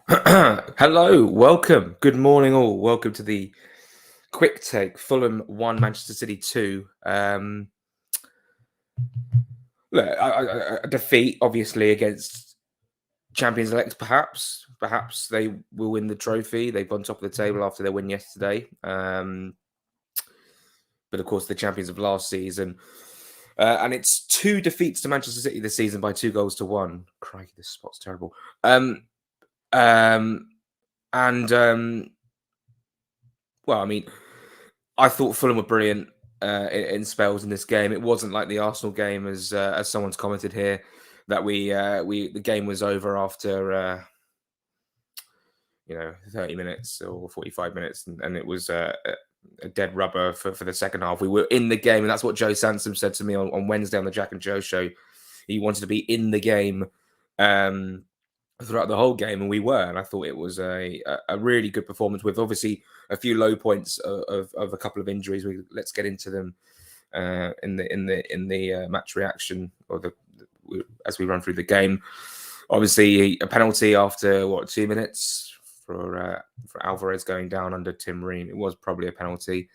Hello, welcome. Good morning, all. Welcome to the quick take. Fulham 1, Manchester City 2. Look, a defeat, obviously, against champions elect. Perhaps they will win the trophy. They've on top of the table after their win yesterday. But of course, the champions of last season. And it's 2 defeats to Manchester City this season by 2-1. Crikey, this spot's terrible. Um, um, and Well, I mean, I thought Fulham were brilliant in spells in this game. It wasn't like the Arsenal game, as someone's commented here, that the game was over after 30 minutes or 45 minutes, and it was a dead rubber for the second half. We were in the game, and that's what Joe Sansom said to me on Wednesday on the Jack and Joe show. He wanted to be in the game. Throughout the whole game, and we were. And I thought it was a really good performance with obviously a few low points of a couple of injuries. Let's get into them in the match reaction as we run through the game. Obviously, a penalty after 2 minutes for Alvarez going down under Tim Ream. It was probably a penalty,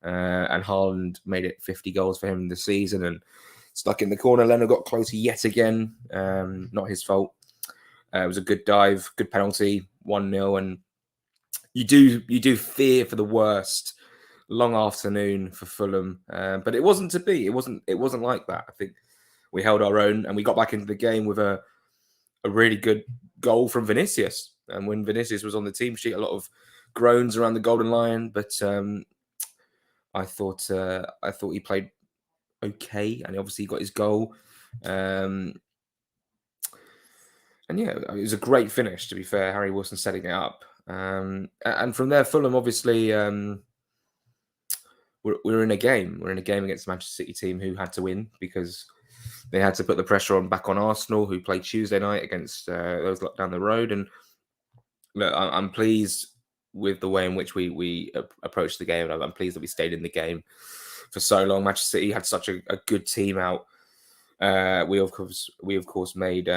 and Haaland made it 50 goals for him this season and stuck in the corner. Leonard got closer yet again. Not his fault. It was a good dive, good penalty, 1-0, and you do fear for the worst. Long afternoon for Fulham, but it wasn't to be. It wasn't like that. I think we held our own and we got back into the game with a really good goal from Vinicius. And when Vinicius was on the team sheet, a lot of groans around the golden line, but I thought he played okay, and obviously he got his goal. And yeah, it was a great finish, to be fair. Harry Wilson setting it up. And from there, Fulham, obviously, we're in a game. We're in a game against the Manchester City team who had to win because they had to put the pressure back on Arsenal, who played Tuesday night against those lot down the road. And look, I'm pleased with the way in which we approached the game. I'm pleased that we stayed in the game for so long. Manchester City had such a good team out. We of course made...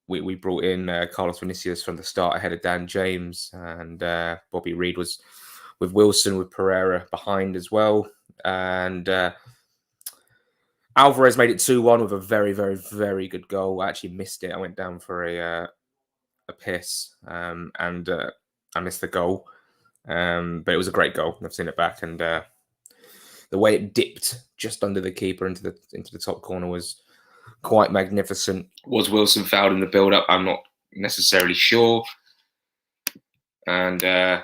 We brought in Carlos Vinicius from the start ahead of Dan James, and Bobby Reid was with Wilson, with Pereira behind as well. And Alvarez made it 2-1 with a very, very, very good goal. I actually missed it. I went down for a piss, and I missed the goal. But it was a great goal. I've seen it back, and the way it dipped just under the keeper into the top corner was quite magnificent. Was Wilson fouled in the build-up? I'm not necessarily sure. And yeah,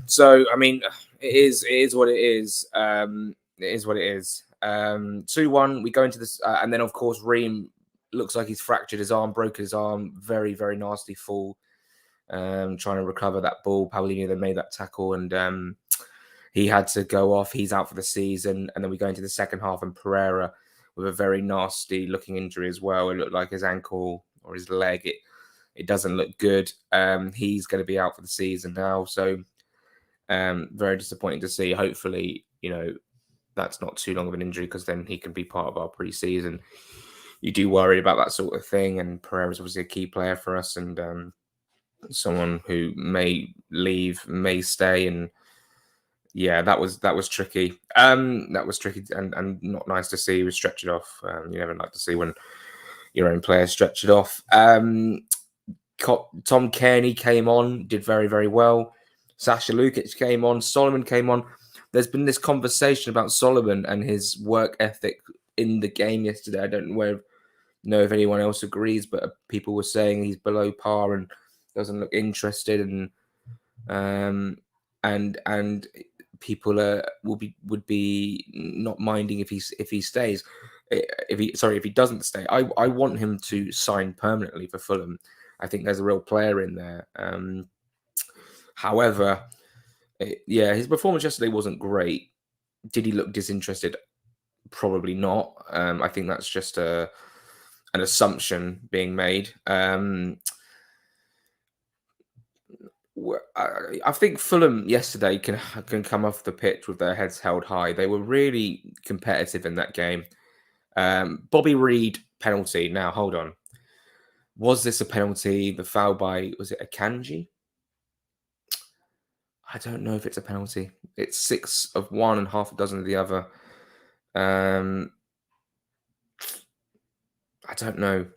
so I mean, it is what it is. It is what it is. 2-1. We go into this, and then of course Ream looks like he's fractured his arm, broke his arm. Very, very nasty fall. Trying to recover that ball. Paulinho then made that tackle, and he had to go off. He's out for the season. And then we go into the second half, and Pereira with a very nasty looking injury as well. It looked like his ankle or his leg. It doesn't look good. He's going to be out for the season now. So very disappointing to see. Hopefully, that's not too long of an injury, because then he can be part of our pre-season. You do worry about that sort of thing. And Pereira's obviously a key player for us, and someone who may leave, may stay. And yeah, that was tricky. That was tricky and not nice to see. He was stretched off. You never like to see when your own player stretched it off. Tom Kearney came on, did very, very well. Sasha Lukic came on. Solomon came on. There's been this conversation about Solomon and his work ethic in the game yesterday. I don't know if anyone else agrees, but people were saying he's below par and doesn't look interested, and people would be not minding if he stays. If he doesn't stay, I want him to sign permanently for Fulham. I think there's a real player in there. However, his performance yesterday wasn't great. Did he look disinterested? Probably not. I think that's just an assumption being made. I think Fulham yesterday can come off the pitch with their heads held high. They were really competitive in that game. Bobby Reid penalty. Now, hold on. Was this a penalty? The foul by, was it Akanji? I don't know if it's a penalty. It's 6 of one and half a dozen of the other. I don't know.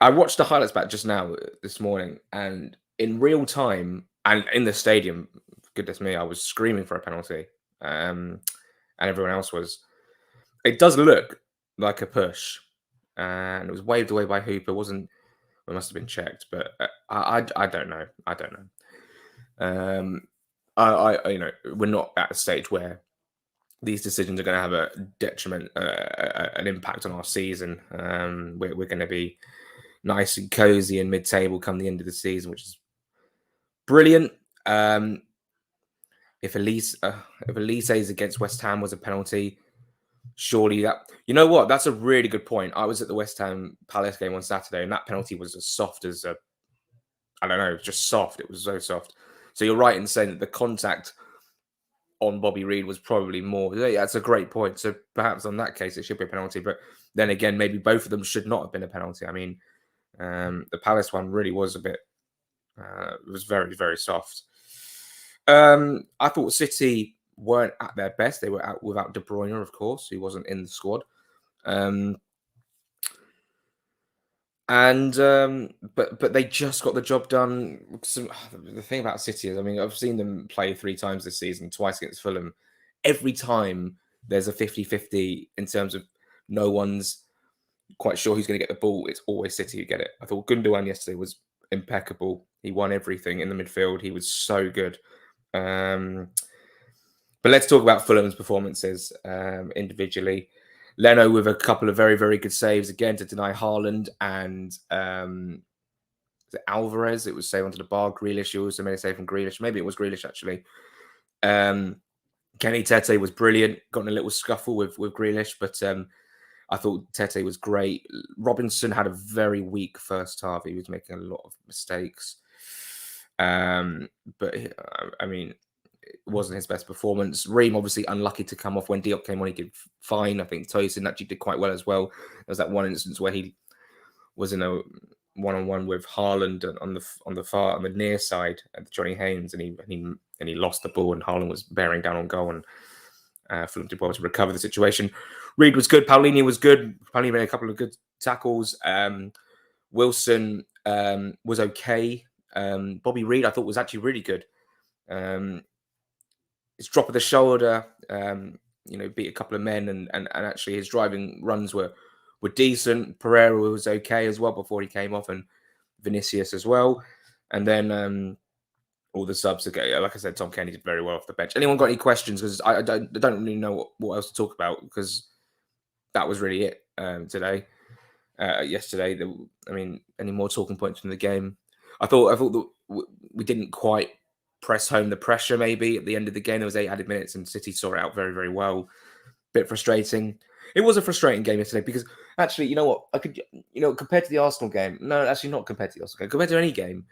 I watched the highlights back just now this morning, and in real time and in the stadium, goodness me, I was screaming for a penalty, and everyone else was. It does look like a push, and it was waved away by Hooper. It must have been checked, but I don't know. I don't know. You know, we're not at a stage where these decisions are going to have a detriment, an impact on our season. We're going to be nice and cozy and mid-table come the end of the season, which is brilliant. If Elise's against West Ham was a penalty, surely that, you know what? That's a really good point. I was at the West Ham Palace game on Saturday, and that penalty was as soft as I don't know, just soft. It was so soft. So you're right in saying that the contact on Bobby Reid was probably more. Yeah, that's a great point. So perhaps on that case, it should be a penalty. But then again, maybe both of them should not have been a penalty. I mean, the Palace one really was a bit. It was very, very soft. I thought City weren't at their best. They were out without De Bruyne, of course, who wasn't in the squad. But they just got the job done. The thing about City is, I mean, I've seen them play 3 times this season, twice against Fulham. Every time there's a 50-50 in terms of no one's quite sure who's going to get the ball. It's always City who get it. I thought Gundogan yesterday was impeccable. He won everything in the midfield. He was so good. But let's talk about Fulham's performances individually. Leno with a couple of very, very good saves again to deny Haaland, and Alvarez. It was saved onto the bar. Grealish also made a save from Grealish. Maybe it was Grealish actually. Kenny Tete was brilliant. Got in a little scuffle with Grealish, but I thought Tete was great. Robinson had a very weak first half. He was making a lot of mistakes. But I mean, it wasn't his best performance. Ream obviously unlucky to come off when Diop came on. He did fine. I think Tosin actually did quite well as well. There was that one instance where he was in a one-on-one with Haaland on the near side at Johnny Haynes, and he lost the ball, and Haaland was bearing down on goal, and Fulham did well to recover the situation. Reid was good. Paulinho was good. Paulinho made a couple of good tackles. Wilson was okay. Bobby Reid, I thought, was actually really good. His drop of the shoulder, beat a couple of men, and actually his driving runs were decent. Pereira was okay as well before he came off, and Vinicius as well. And then all the subs again. Like I said, Tom Kenny did very well off the bench. Anyone got any questions? Because I don't really know what else to talk about, because that was really it today. Yesterday, any more talking points from the game? I thought that we didn't quite press home the pressure. Maybe at the end of the game, there was 8 added minutes, and City saw it out very, very well. Bit frustrating. It was a frustrating game yesterday because actually, you know what? I could, compared to the Arsenal game, no, actually not compared to the Arsenal game, compared to any game,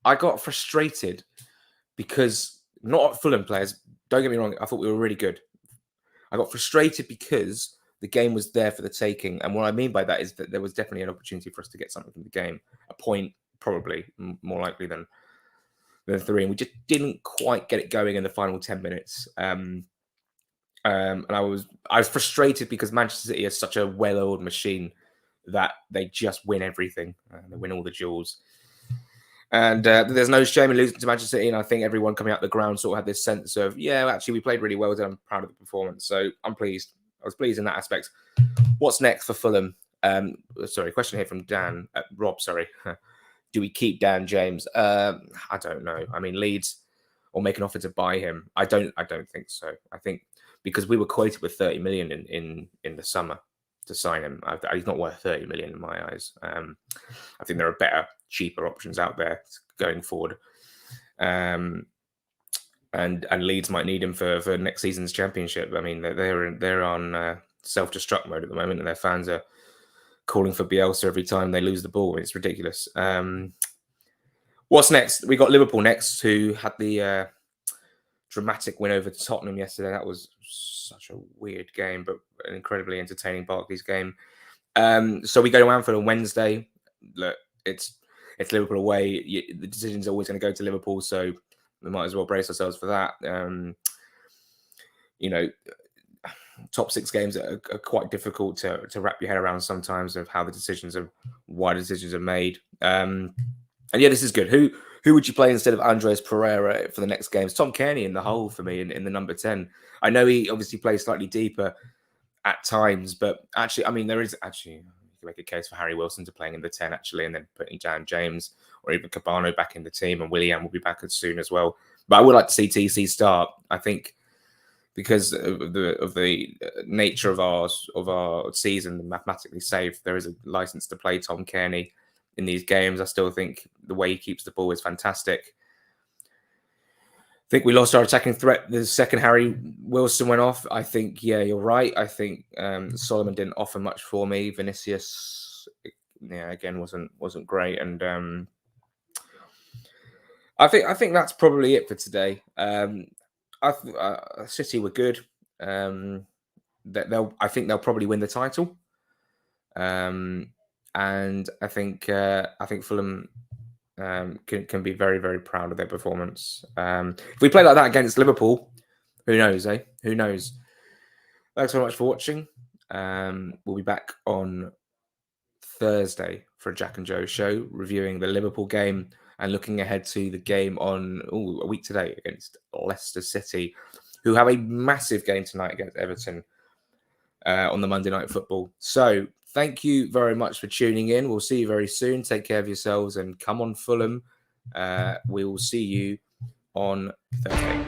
I got frustrated because not Fulham players. Don't get me wrong. I thought we were really good. I got frustrated because the game was there for the taking. And what I mean by that is that there was definitely an opportunity for us to get something from the game. A point, probably, more likely than 3. And we just didn't quite get it going in the final 10 minutes. And I was frustrated because Manchester City is such a well-oiled machine that they just win everything. They win all the duels. And there's no shame in losing to Manchester City. And I think everyone coming out the ground sort of had this sense of, yeah, actually, we played really well. And I'm proud of the performance. So I'm pleased. I was pleased in that aspect. What's next for Fulham? Question here from Dan. Rob, sorry. Do we keep Dan James? I don't know. I mean, Leeds or make an offer to buy him. I don't think so. I think because we were quoted with 30 million in the summer to sign him. He's not worth 30 million in my eyes. I think there are better, cheaper options out there going forward. And Leeds might need him for next season's championship. I mean, they're on self-destruct mode at the moment, and their fans are calling for Bielsa every time they lose the ball. It's ridiculous. What's next? We got Liverpool next, who had the dramatic win over Tottenham yesterday. That was such a weird game, but an incredibly entertaining Barclays game. So we go to Anfield on Wednesday. Look, it's Liverpool away. The decision's always going to go to Liverpool, so we might as well brace ourselves for that. You know, top 6 games are quite difficult to wrap your head around sometimes, of how why the decisions are made. And yeah, this is good. Who would you play instead of Andres Pereira for the next game? It's Tom Cairney in the hole for me in the number 10. I know he obviously plays slightly deeper at times, but actually, I mean, you can make a case for Harry Wilson to playing in the 10 actually, and then putting Dan James or even Cabano back in the team, and Willian will be back as soon as well. But I would like to see TC start. I think, because of the nature of our season, mathematically safe, there is a license to play Tom Cairney in these games. I still think the way he keeps the ball is fantastic. I think we lost our attacking threat the second Harry Wilson went off. I think, yeah, you're right. I think Solomon didn't offer much for me. Vinicius, yeah, again wasn't great, and I think that's probably it for today. City were good. I think they'll probably win the title. And I think Fulham can be very, very proud of their performance. If we play like that against Liverpool, who knows, eh? Who knows? Thanks so much for watching. We'll be back on Thursday for a Jack and Joe show, reviewing the Liverpool game and looking ahead to the game on a week today against Leicester City, who have a massive game tonight against Everton on the Monday Night Football. So thank you very much for tuning in. We'll see you very soon. Take care of yourselves and come on, Fulham. We will see you on Thursday.